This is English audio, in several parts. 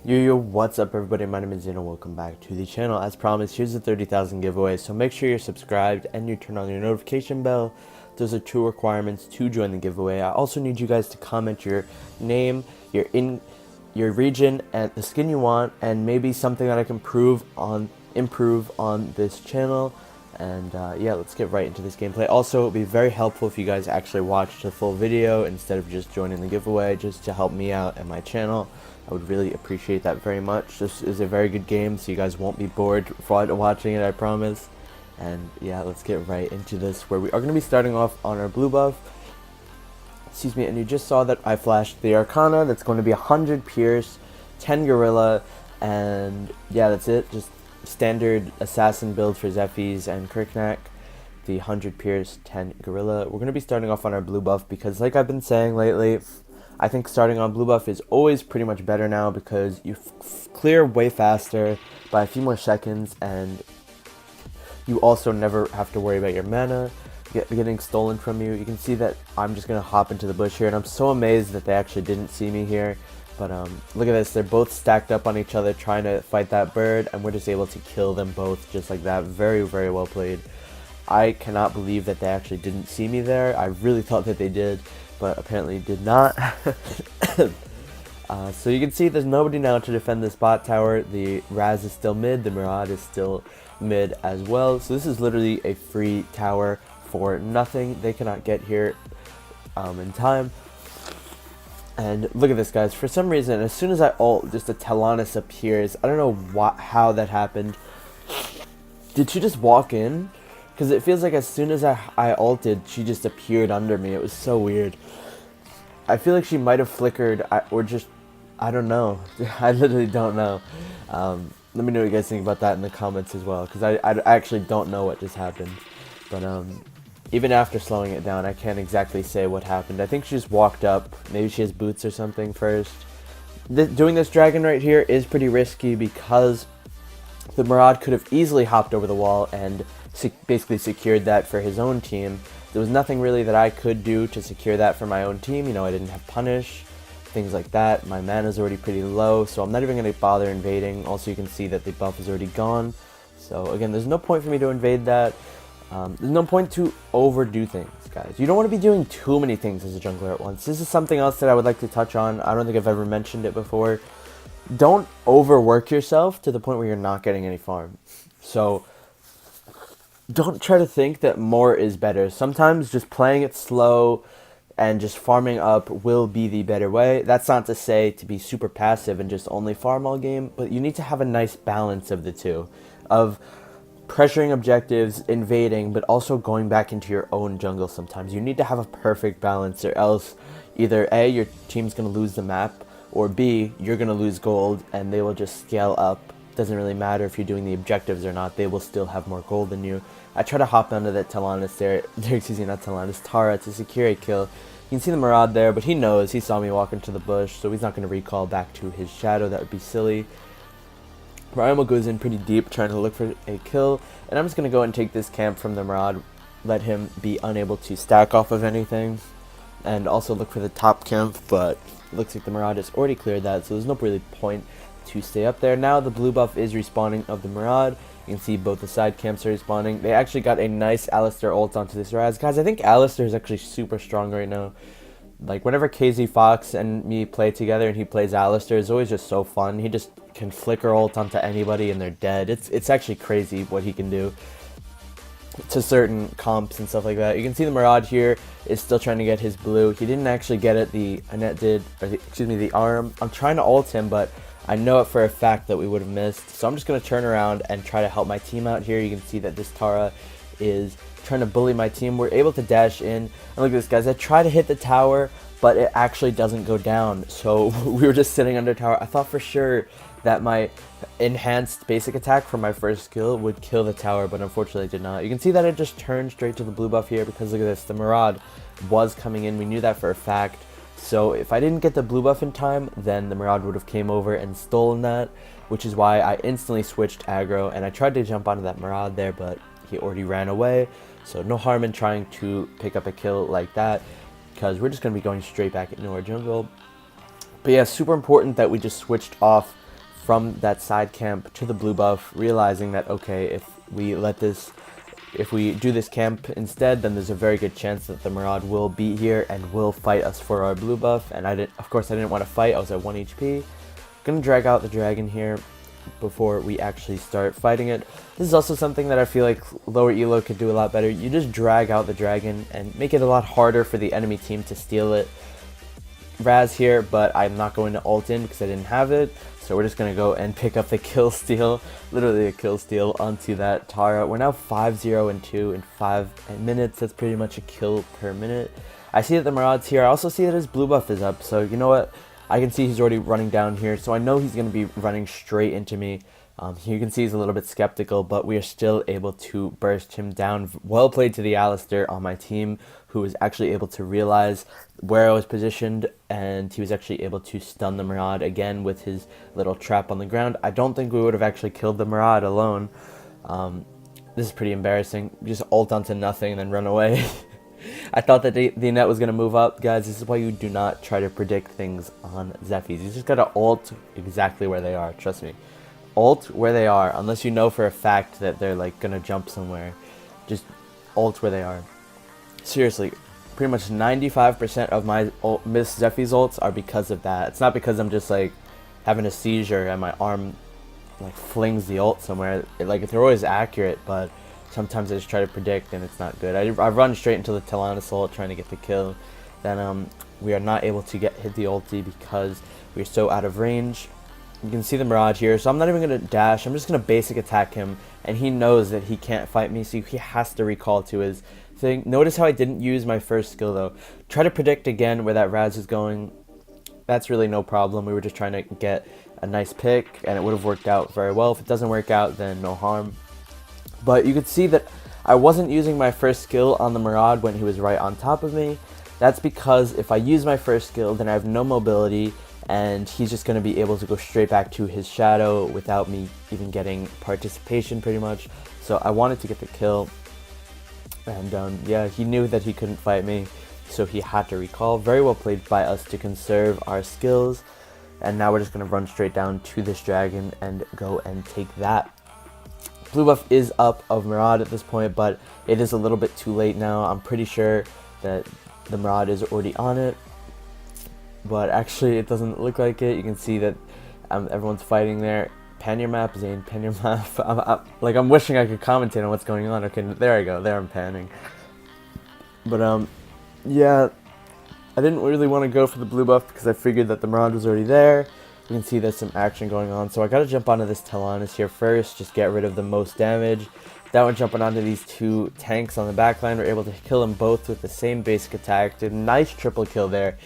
Yo, what's up everybody, my name is Zeno, welcome back to the channel. As promised, here's the 30,000 giveaway, so make sure you're subscribed and you turn on your notification bell. Those are 2 requirements to join the giveaway. I also need you guys to comment your name, your region, and the skin you want, and maybe something that I can improve on this channel. And yeah, let's get right into this gameplay. Also, it would be very helpful if you guys actually watched the full video instead of just joining the giveaway, just to help me out and my channel. I would really appreciate that very much. This is a very good game, so you guys won't be bored while watching it, I promise. And yeah, let's get right into this, where we are going to be starting off on our blue buff. Excuse me, and you just saw that I flashed the Arcana. That's going to be 100 Pierce, 10 Gorilla, and yeah, that's it. Just standard assassin build for Zephys and Kirknack. The 100 Pierce, 10 Gorilla. We're going to be starting off on our blue buff because, like I've been saying lately, I think starting on blue buff is always pretty much better now because you clear way faster by a few more seconds, and you also never have to worry about your mana getting stolen from you. You can see that I'm just going to hop into the bush here, and I'm so amazed that they actually didn't see me here. But look at this, they're both stacked up on each other trying to fight that bird, and we're just able to kill them both just like that. Very, very well played. I cannot believe that they actually didn't see me there. I really thought that they did, but apparently did not. So you can see there's nobody now to defend this bot tower. The Raz is still mid, the Murad is still mid as well. So this is literally a free tower for nothing. They cannot get here in time. And look at this, guys. For some reason, as soon as I ult, just a Talanis appears. I don't know how that happened. Did she just walk in? Because it feels like as soon as I ulted, she just appeared under me. It was so weird. I feel like she might have flickered, or just, I don't know. I literally don't know. Let me know what you guys think about that in the comments as well, because I actually don't know what just happened. But even after slowing it down, I can't exactly say what happened. I think she just walked up. Maybe she has boots or something first. Doing this dragon right here is pretty risky because the Murad could have easily hopped over the wall and basically secured that for his own team. There was nothing really that I could do to secure that for my own team. You know, I didn't have punish, things like that. My mana's already pretty low, so I'm not even going to bother invading. Also, you can see that the buff is already gone. So again, there's no point for me to invade that. There's no point to overdo things, guys. You don't want to be doing too many things as a jungler at once. This is something else that I would like to touch on. I don't think I've ever mentioned it before. Don't overwork yourself to the point where you're not getting any farm. So don't try to think that more is better. Sometimes just playing it slow and just farming up will be the better way. That's not to say to be super passive and just only farm all game, but you need to have a nice balance of the two, of pressuring objectives, invading, but also going back into your own jungle sometimes. You need to have a perfect balance, or else either A, your team's going to lose the map, or B, you're going to lose gold and they will just scale up. Doesn't really matter if you're doing the objectives or not, they will still have more gold than you. I try to hop onto that Talanis there, excuse me, not Talanis, Tara, to secure a kill. You can see the Murad there, but he knows, he saw me walk into the bush, so he's not going to recall back to his shadow. That would be silly. Ryamo goes in pretty deep trying to look for a kill, and I'm just going to go and take this camp from the Murad, let him be unable to stack off of anything, and also look for the top camp, but it looks like the Murad has already cleared that, so there's no really point to stay up there. Now the blue buff is respawning of the Murad. You can see both the side camps are respawning. They actually got a nice Alistar ult onto this Raz. Guys, I think Alistar is actually super strong right now. Like, whenever KZ Fox and me play together and he plays Alistar, it's always just so fun. He just can flicker ult onto anybody and they're dead. It's actually crazy what he can do to certain comps and stuff like that. You can see the Murad here is still trying to get his blue. He didn't actually get it, the Annette did, or excuse me, the arm. I'm trying to ult him, but I know it for a fact that we would have missed. So I'm just going to turn around and try to help my team out here. You can see that this Tara is trying to bully my team. We're able to dash in. And look at this, guys. I try to hit the tower, but it actually doesn't go down. So we were just sitting under tower. I thought for sure that my enhanced basic attack from my first skill would kill the tower, but unfortunately it did not. You can see that it just turned straight to the blue buff here because look at this. The Murad was coming in. We knew that for a fact. So if I didn't get the blue buff in time, then the Murad would have came over and stolen that, which is why I instantly switched aggro, and I tried to jump onto that Murad there, but he already ran away. So no harm in trying to pick up a kill like that, because we're just going to be going straight back into our jungle. But yeah, super important that we just switched off from that side camp to the blue buff, realizing that, okay, if we do this camp instead, then there's a very good chance that the Maraude will be here and will fight us for our blue buff. And of course I didn't want to fight, I was at 1 HP. Gonna drag out the dragon here before we actually start fighting it. This is also something that I feel like lower elo could do a lot better. You just drag out the dragon and make it a lot harder for the enemy team to steal it. Raz here, but I'm not going to ult in because I didn't have it. So we're just going to go and pick up the kill steal, literally a kill steal onto that Tara. We're now 5-0 and 2 in 5 minutes. That's pretty much a kill per minute. I see that the Maraude's here. I also see that his blue buff is up. So you know what? I can see he's already running down here. So I know he's going to be running straight into me. You can see he's a little bit skeptical, but we are still able to burst him down. Well played to the Alistair on my team, who was actually able to realize where I was positioned, and he was actually able to stun the Maraude again with his little trap on the ground. I don't think we would have actually killed the Maraude alone. This is pretty embarrassing. Just ult onto nothing and then run away. I thought that the net was going to move up. Guys, this is why you do not try to predict things on Zephys. You just got to ult exactly where they are, trust me. Ult where they are, unless you know for a fact that they're like gonna jump somewhere. Just ult where they are. Seriously, pretty much 95% of my Miss Zephys ults are because of that. It's not because I'm just like having a seizure and my arm like flings the ult somewhere. Like they're always accurate, but sometimes I just try to predict and it's not good. I run straight into the Talonus ult trying to get the kill. Then we are not able to hit the ulti because we're so out of range. You can see the Mirage here, so I'm not even going to dash. I'm just going to basic attack him, and he knows that he can't fight me, so he has to recall to his thing. Notice how I didn't use my first skill, though. Try to predict again where that Raz is going. That's really no problem. We were just trying to get a nice pick, and it would have worked out very well. If it doesn't work out, then no harm. But you could see that I wasn't using my first skill on the Maraude when he was right on top of me. That's because if I use my first skill, then I have no mobility, and he's just going to be able to go straight back to his shadow without me even getting participation pretty much. So I wanted to get the kill, and yeah, he knew that he couldn't fight me, so he had to recall. Very well played by us to conserve our skills, and now we're just going to run straight down to this dragon and go and take that. Blue buff is up of Maraude at this point, but it is a little bit too late now. I'm pretty sure that the Maraude is already on it, but actually it doesn't look like it. You can see that everyone's fighting there. Pan your map, Zane, pan your map. I'm wishing I could commentate on what's going on. Okay, there I go, there I'm panning. But yeah, I didn't really want to go for the blue buff because I figured that the Maraude was already there. You can see there's some action going on, so I gotta jump onto this Talonus here first, just get rid of the most damage. That one jumping onto these two tanks on the backline, we're able to kill them both with the same basic attack. Did a nice triple kill there.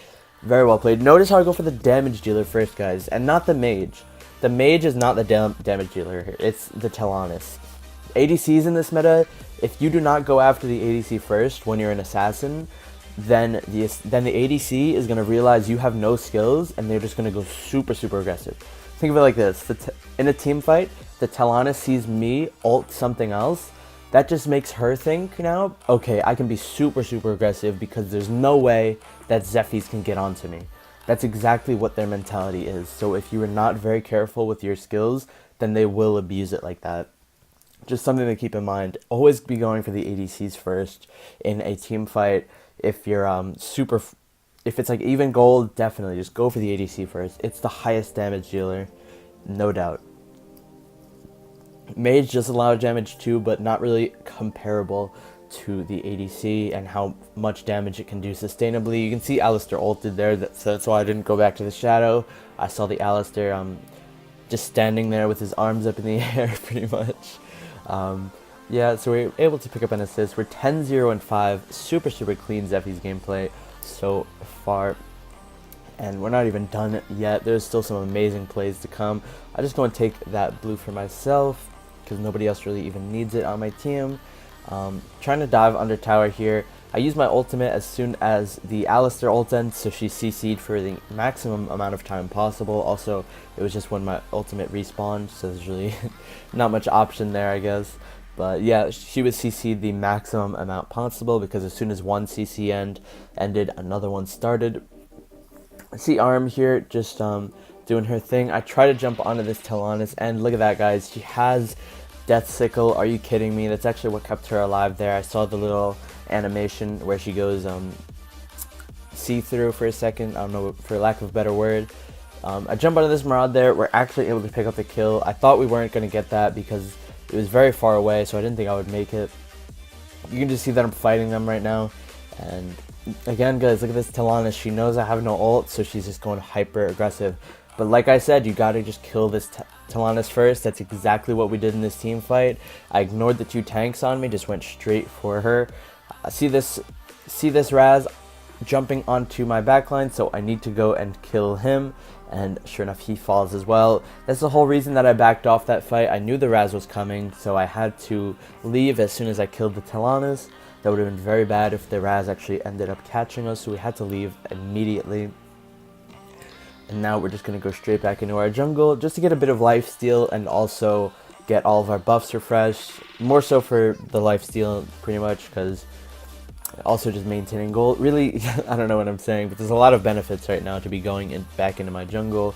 Very well played. Notice how I go for the damage dealer first, guys, and not the mage. The mage is not the damage dealer here, it's the Talonus. ADCs in this meta, if you do not go after the ADC first when you're an assassin, then the ADC is going to realize you have no skills, and they're just going to go super, super aggressive. Think of it like this. In a team fight, the Talonus sees me ult something else. That just makes her think now, okay, I can be super, super aggressive because there's no way that Zephys can get onto me. That's exactly what their mentality is. So if you are not very careful with your skills, then they will abuse it like that. Just something to keep in mind. Always be going for the ADCs first in a team fight. If you're if it's like even gold, definitely just go for the ADC first. It's the highest damage dealer, no doubt. Mage does a lot of damage too, but not really comparable to the ADC and how much damage it can do sustainably. You can see Alistair ulted there, so that's why I didn't go back to the shadow. I saw the Alistair just standing there with his arms up in the air pretty much. Yeah, so we're able to pick up an assist. We're 10-0 and 5, super, super clean Zephys gameplay so far. And we're not even done yet. There's still some amazing plays to come. I just go and take that blue for myself because nobody else really even needs it on my team. Trying to dive under tower here. I use my ultimate as soon as the Alistair ult ends, so she CC'd for the maximum amount of time possible. Also, it was just when my ultimate respawned, so there's really not much option there, I guess. But yeah, she was CC'd the maximum amount possible because as soon as one CC ended, another one started. I see Arm here just doing her thing. I try to jump onto this Telanus, and look at that, guys. She has Death Sickle. Are you kidding me? That's actually what kept her alive there. I saw the little animation where she goes see-through for a second. I don't know, for lack of a better word. I jump onto this Maraude there. We're actually able to pick up the kill. I thought we weren't going to get that because it was very far away, so I didn't think I would make it. You can just see that I'm fighting them right now. And again, guys, look at this Telanus. She knows I have no ult, so she's just going hyper aggressive. But like I said, you gotta just kill this Telanus first. That's exactly what we did in this team fight. I ignored the 2 tanks on me, just went straight for her. See this Raz jumping onto my backline, so I need to go and kill him. And sure enough, he falls as well. That's the whole reason that I backed off that fight. I knew the Raz was coming, so I had to leave as soon as I killed the Telanus. That would have been very bad if the Raz actually ended up catching us, so we had to leave immediately. And now we're just going to go straight back into our jungle just to get a bit of lifesteal and also get all of our buffs refreshed. More so for the lifesteal, pretty much, because also just maintaining gold. Really, I don't know what I'm saying, but there's a lot of benefits right now to be going back into my jungle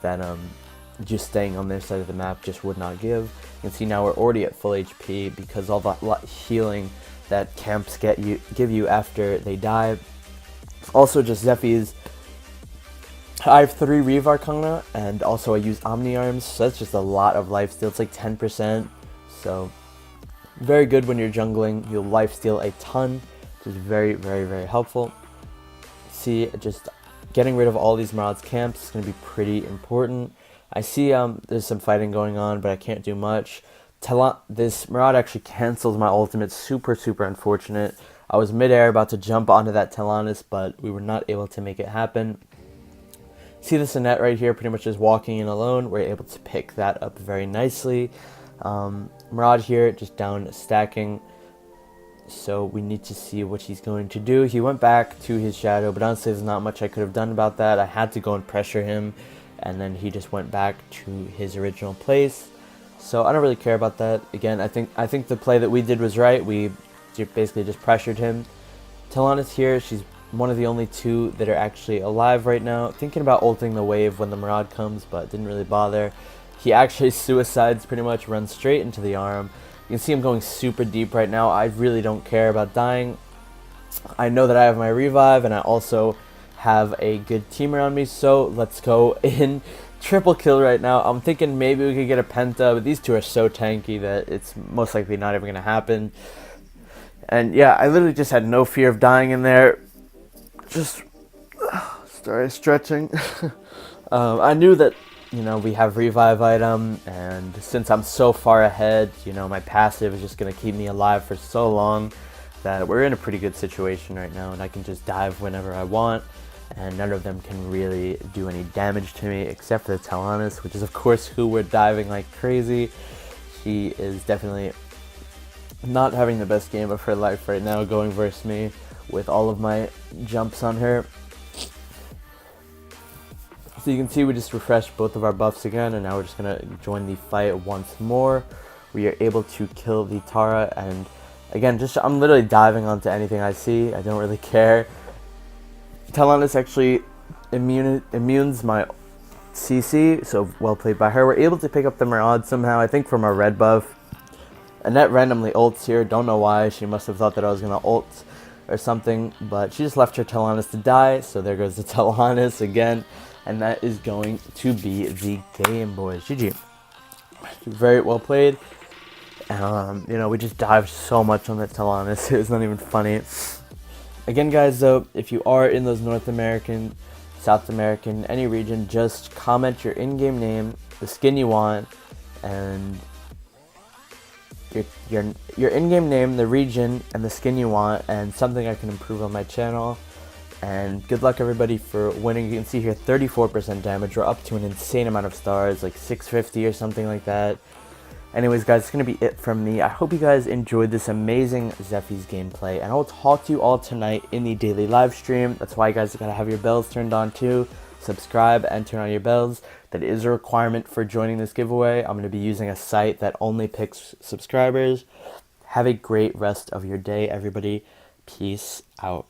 that just staying on their side of the map just would not give. You can see now we're already at full HP because all the healing that camps give you after they die. Also, just Zephys. I have 3 Reave Arcana, and also I use Omni Arms, so that's just a lot of lifesteal. It's like 10%, so very good when you're jungling. You'll lifesteal a ton, which is very, very, very helpful. See, just getting rid of all these Maraud's camps is going to be pretty important. I see there's some fighting going on, but I can't do much. This Maraud actually cancels my ultimate. Super, super unfortunate. I was midair about to jump onto that Telanus, but we were not able to make it happen. See this Annette right here, pretty much just walking in alone. We're able to pick that up very nicely. Maraud here, just down stacking. So we need to see what he's going to do. He went back to his shadow, but honestly there's not much I could have done about that. I had to go and pressure him, and then he just went back to his original place. So I don't really care about that. Again, I think the play that we did was right. We basically just pressured him. Telanus here, she's one of the only 2 that are actually alive right now. Thinking about ulting the wave when the Maraud comes, but didn't really bother. He actually suicides pretty much, runs straight into the arm. You can see him going super deep right now. I really don't care about dying. I know that I have my revive, and I also have a good team around me, so let's go in. Triple kill right now. I'm thinking maybe we could get a penta, but these 2 are so tanky that it's most likely not even going to happen. And yeah, I literally just had no fear of dying in there. Just started stretching. I knew that, you know, we have revive item, and since I'm so far ahead, you know, my passive is just going to keep me alive for so long that we're in a pretty good situation right now, and I can just dive whenever I want, and none of them can really do any damage to me except for the Telanus, which is of course who we're diving like crazy. She is definitely not having the best game of her life right now, going versus me with all of my jumps on her. So you can see we just refreshed both of our buffs again, and now we're just going to join the fight once more. We are able to kill the Tara, and again, I'm literally diving onto anything I see. I don't really care. Telanus actually immunes my CC, so well played by her. We're able to pick up the Maraud somehow, I think from our red buff. Annette randomly ults here, don't know why. She must have thought that I was going to ult or something, but she just left her Telanus to die, so there goes the Telanus again, and that is going to be the game, boys. GG. Very well played. You know, we just dived so much on that Telanus, it was not even funny. Again, guys, though, if you are in those North American, South American, any region, just comment your in-game name, the skin you want, and your in-game name, the region, and the skin you want, and something I can improve on my channel. And good luck, everybody, for winning. You can see here 34% damage. We're up to an insane amount of stars, like 650 or something like that. Anyways, guys, it's going to be it from me. I hope you guys enjoyed this amazing Zephys gameplay, and I will talk to you all tonight in the daily live stream. That's why you guys got to have your bells turned on too. Subscribe and turn on your bells. That is a requirement for joining this giveaway. I'm going to be using a site that only picks subscribers. Have a great rest of your day, everybody. Peace out.